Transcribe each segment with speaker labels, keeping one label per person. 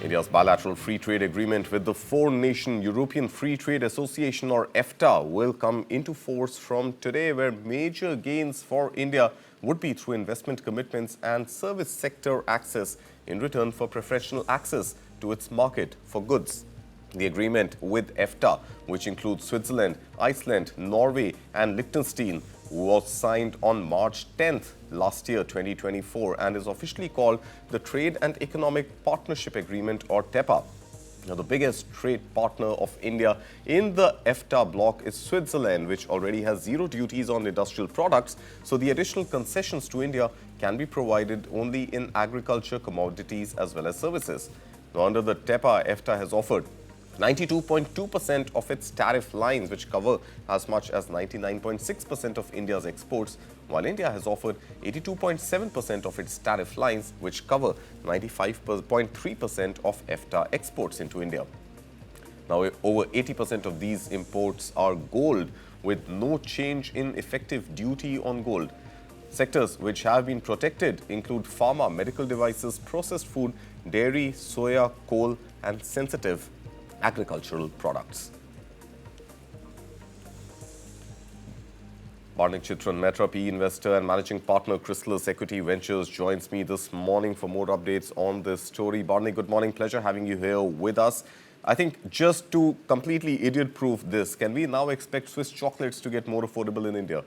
Speaker 1: India's bilateral free trade agreement with the four-nation European Free Trade Association or EFTA will come into force from today, where major gains for India would be through investment commitments and service sector access in return for preferential access to its market for goods. The agreement with EFTA, which includes Switzerland, Iceland, Norway and Liechtenstein, was signed on March 10th last year, 2024, and is officially called the Trade and Economic Partnership Agreement or TEPA. Now, the biggest trade partner of India in the EFTA bloc is Switzerland, which already has zero duties on industrial products. So the additional concessions to India can be provided only in agriculture, commodities as well as services. Now, under the TEPA, EFTA has offered 92.2% of its tariff lines, which cover as much as 99.6% of India's exports, while India has offered 82.7% of its tariff lines, which cover 95.3% of EFTA exports into India. Now, over 80% of these imports are gold, with no change in effective duty on gold. Sectors which have been protected include pharma, medical devices, processed food, dairy, soya, coal, and sensitive agricultural products. Barnik Chitran Maitra, PE investor and managing partner, Chrysalis Equity Ventures, joins me this morning for more updates on this story. Barnik, good morning. Pleasure having you here with us. I think just to completely idiot-proof this, can we now expect Swiss chocolates to get more affordable in India?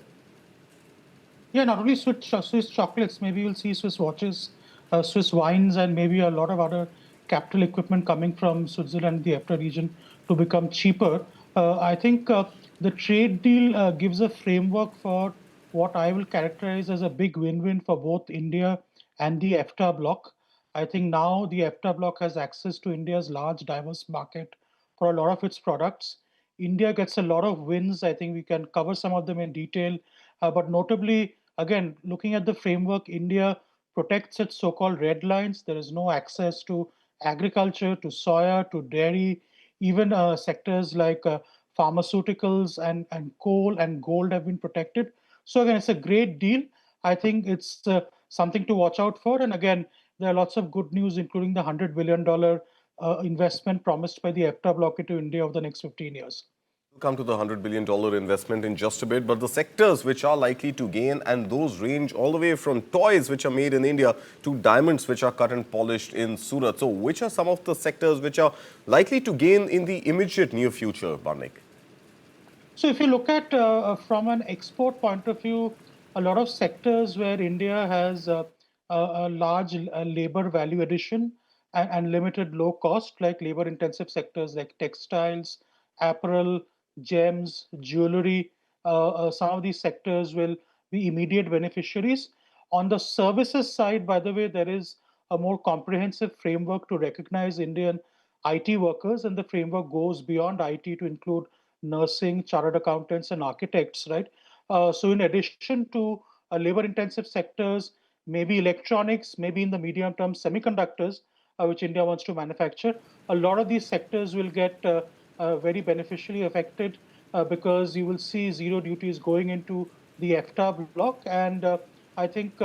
Speaker 2: Yeah, not only Swiss chocolates, maybe you'll see Swiss watches, Swiss wines, and maybe a lot of other capital equipment coming from Switzerland, the EFTA region, to become cheaper. I think the trade deal gives a framework for what I will characterize as a big win-win for both India and the EFTA bloc. I think now the EFTA bloc has access to India's large, diverse market for a lot of its products. India gets a lot of wins. I think we can cover some of them in detail, but notably, again, looking at the framework, India protects its so-called red lines. There is no access to agriculture, to soya, to dairy, even sectors like pharmaceuticals and coal and gold have been protected. So again, it's a great deal. I think it's something to watch out for. And again, there are lots of good news, including the $100 billion investment promised by the EFTA bloc into India over the next 15 years.
Speaker 1: We'll come to the $100 billion investment in just a bit, but the sectors which are likely to gain, and those range all the way from toys which are made in India to diamonds which are cut and polished in Surat. So which are some of the sectors which are likely to gain in the immediate near future, Barnik?
Speaker 2: So if you look at from an export point of view, a lot of sectors where India has a large labor value addition and limited low cost, like labor intensive sectors like textiles, apparel, gems, jewelry, some of these sectors will be immediate beneficiaries. On the services side, by the way, there is a more comprehensive framework to recognize Indian IT workers, and the framework goes beyond IT to include nursing, chartered accountants, and architects, right? So in addition to labor-intensive sectors, maybe electronics, maybe in the medium term, semiconductors, which India wants to manufacture, a lot of these sectors will get very beneficially affected because you will see zero duties going into the EFTA bloc. And I think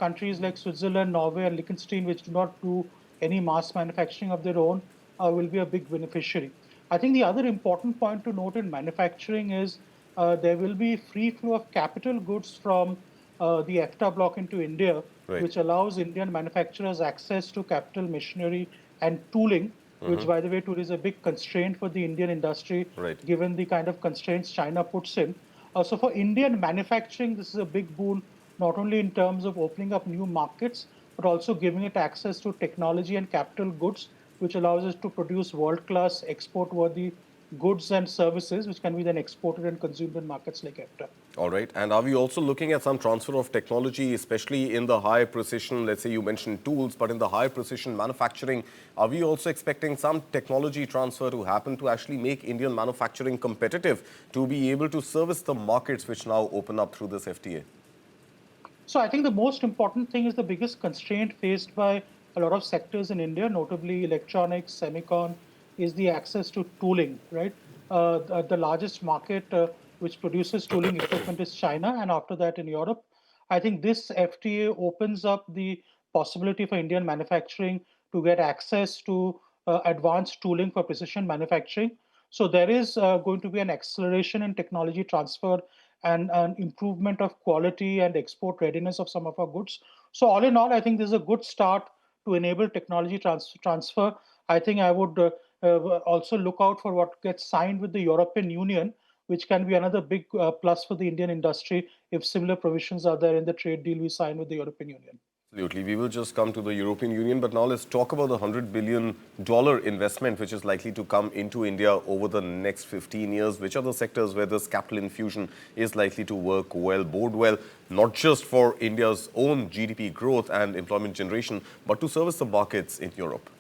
Speaker 2: countries like Switzerland, Norway, and Liechtenstein, which do not do any mass manufacturing of their own, will be a big beneficiary. I think the other important point to note in manufacturing is there will be free flow of capital goods from the EFTA bloc into India,
Speaker 1: Right.
Speaker 2: which allows Indian manufacturers access to capital, machinery, and tooling, which, by the way, tool is a big constraint for the Indian industry,
Speaker 1: Right.
Speaker 2: given the kind of constraints China puts in. So for Indian manufacturing, this is a big boon, not only in terms of opening up new markets, but also giving it access to technology and capital goods, which allows us to produce world-class export-worthy goods and services, which can be then exported and consumed in markets like EFTA.
Speaker 1: All right. And are we also looking at some transfer of technology, especially in the high precision, let's say you mentioned tools, but in the high precision manufacturing, are we also expecting some technology transfer to happen to actually make Indian manufacturing competitive, to be able to service the markets which now open up through this FTA?
Speaker 2: So I think the most important thing is the biggest constraint faced by a lot of sectors in India, notably electronics, semicon, is the access to tooling, right? The largest market which produces tooling equipment is China, and after that in Europe. I think this FTA opens up the possibility for Indian manufacturing to get access to advanced tooling for precision manufacturing. So there is going to be an acceleration in technology transfer and an improvement of quality and export readiness of some of our goods. So all in all, I think this is a good start to enable technology transfer. I think I would also look out for what gets signed with the European Union, which can be another big plus for the Indian industry if similar provisions are there in the trade deal we sign with the European Union.
Speaker 1: Absolutely. We will just come to the European Union, but now let's talk about the $100 billion investment which is likely to come into India over the next 15 years. Which are the sectors where this capital infusion is likely to work well, bode well, not just for India's own GDP growth and employment generation, but to service the markets in Europe?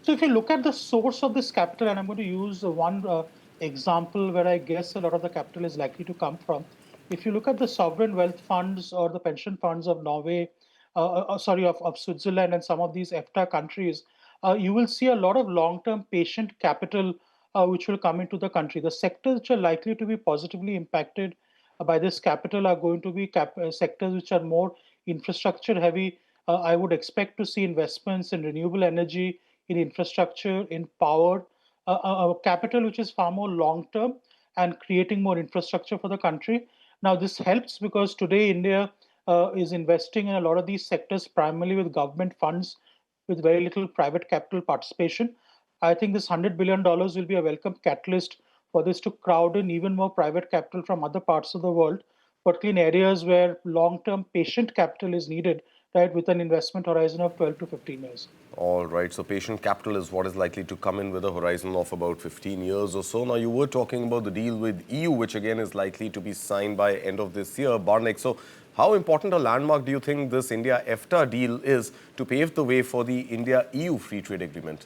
Speaker 2: So if you look at the source of this capital, and I'm going to use one example where I guess a lot of the capital is likely to come from. If you look at the sovereign wealth funds or the pension funds of Norway, of Switzerland and some of these EFTA countries, you will see a lot of long-term patient capital which will come into the country. The sectors which are likely to be positively impacted by this capital are going to be sectors which are more infrastructure heavy. I would expect to see investments in renewable energy, in infrastructure, in power, capital which is far more long term and creating more infrastructure for the country. Now, this helps because today India is investing in a lot of these sectors primarily with government funds with very little private capital participation. I think this $100 billion will be a welcome catalyst for this to crowd in even more private capital from other parts of the world, particularly in areas where long term patient capital is needed, right, with an investment horizon of 12 to 15 years.
Speaker 1: All right, so patient capital is what is likely to come in with a horizon of about 15 years or so. Now, you were talking about the deal with EU, which again is likely to be signed by end of this year. Barnik, so how important a landmark do you think this India-EFTA deal is to pave the way for the India-EU free trade agreement?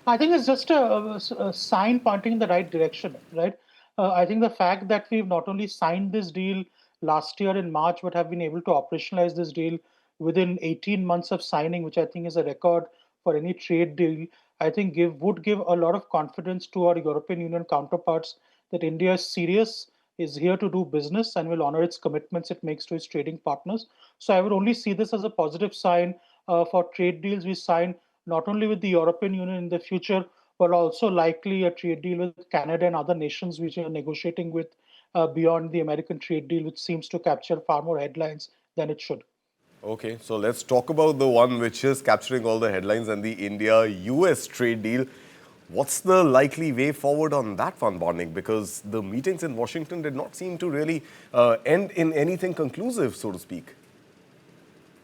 Speaker 2: I think it's just a sign pointing in the right direction, right? I think the fact that we've not only signed this deal last year in March, but have been able to operationalize this deal within 18 months of signing, which I think is a record for any trade deal, I think would give a lot of confidence to our European Union counterparts that India is serious, is here to do business, and will honor its commitments it makes to its trading partners. So I would only see this as a positive sign for trade deals we sign not only with the European Union in the future, but also likely a trade deal with Canada and other nations which are negotiating with beyond the American trade deal, which seems to capture far more headlines than it should.
Speaker 1: Okay, so let's talk about the one which is capturing all the headlines and the India-US trade deal. What's the likely way forward on that one, Barnik? Because the meetings in Washington did not seem to really end in anything conclusive, so to speak.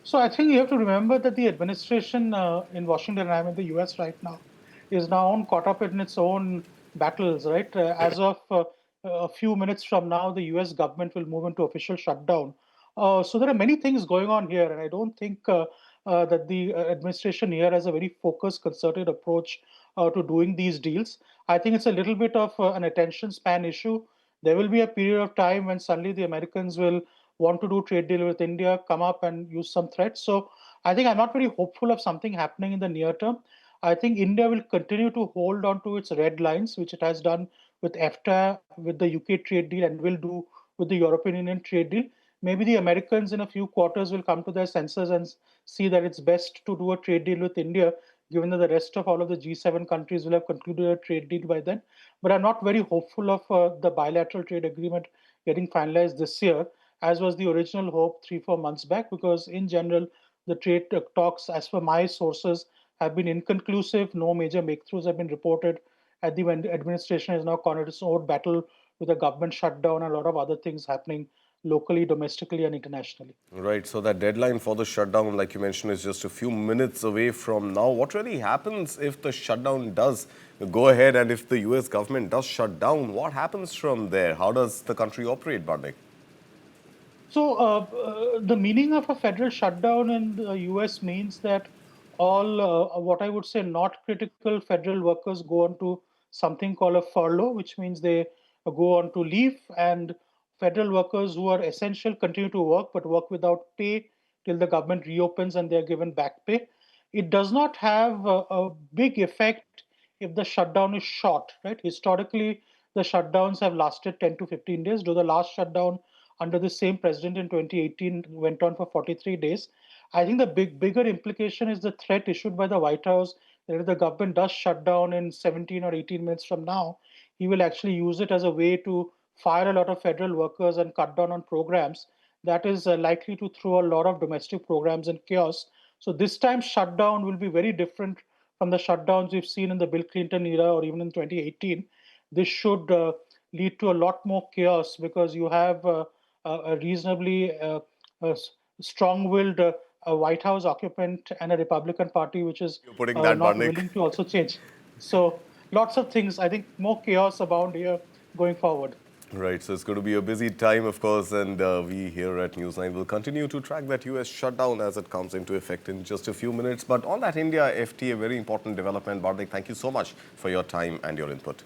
Speaker 2: So I think you have to remember that the administration in Washington, I'm in the US right now, is now caught up in its own battles, right? As of a few minutes from now, the US government will move into official shutdown. So there are many things going on here, and I don't think that the administration here has a very focused, concerted approach to doing these deals. I think it's a little bit of an attention span issue. There will be a period of time when suddenly the Americans will want to do trade deal with India, come up and use some threats. So I think I'm not very hopeful of something happening in the near term. I think India will continue to hold on to its red lines, which it has done with EFTA, with the UK trade deal, and will do with the European Union trade deal. Maybe the Americans in a few quarters will come to their senses and see that it's best to do a trade deal with India, given that the rest of all of the G7 countries will have concluded a trade deal by then. But I'm not very hopeful of the bilateral trade agreement getting finalized this year, as was the original hope 3 4 months back, because in general the trade talks, as per my sources, have been inconclusive. No major breakthroughs have been reported, at the administration is now gone its own battle with a government shutdown and a lot of other things happening locally, domestically, and internationally.
Speaker 1: Right, so that deadline for the shutdown, like you mentioned, is just a few minutes away from now. What really happens if the shutdown does go ahead and if the US government does shut down? What happens from there? How does the country operate, Barnik?
Speaker 2: So, the meaning of a federal shutdown in the US means that all what I would say not critical federal workers go on to something called a furlough, which means they go on to leave, and federal workers who are essential continue to work but work without pay till the government reopens and they are given back pay. It does not have a big effect if the shutdown is short, right? Historically, the shutdowns have lasted 10 to 15 days. Though the last shutdown under the same president in 2018 went on for 43 days. I think the bigger implication is the threat issued by the White House that if the government does shut down in 17 or 18 minutes from now, he will actually use it as a way to fire a lot of federal workers and cut down on programs. That is likely to throw a lot of domestic programs in chaos. So this time shutdown will be very different from the shutdowns we've seen in the Bill Clinton era or even in 2018. This should lead to a lot more chaos because you have a reasonably strong-willed White House occupant and a Republican Party which is
Speaker 1: You're putting that,
Speaker 2: not
Speaker 1: Barnik.
Speaker 2: willing to also change. So lots of things. I think more chaos abound here going forward.
Speaker 1: Right, so it's going to be a busy time, of course, and we here at News9 will continue to track that US shutdown as it comes into effect in just a few minutes. But on that India FTA, very important development. Barnik, thank you so much for your time and your input.